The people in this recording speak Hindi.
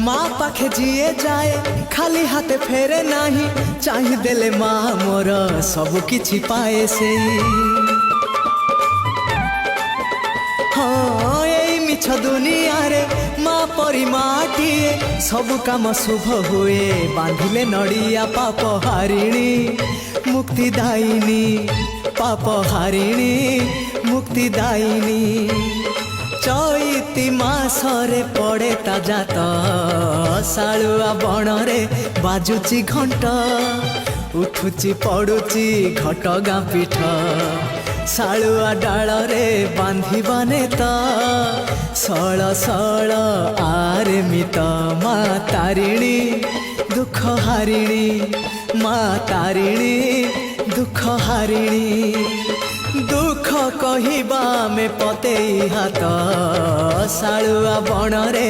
माँ पाखे जीए जाए खाली हाथे फेरे नाही चाहि देले माँ मोर सब किछि पाए से हाँ यही मिछ दुनिया रे माँ परी माटिए सब काम शुभ हुए बांधिले नड़िया पाप हारिणी मुक्तिदायिनी पाप हारिणी मुक्तिदायिनी चैती मासरे पड़े ताजा तो शालुआ बणरे बाजुची घंट उठुची पड़ुची घटगाँ पीठ शालुआ डालरे बांधिबाने तो सळ सळ आरे मित माँ तारिणी दुख हारिणी माँ तारिणी दुख हारिणी दुख कहिबा में पते हाथ शालुआ बणरे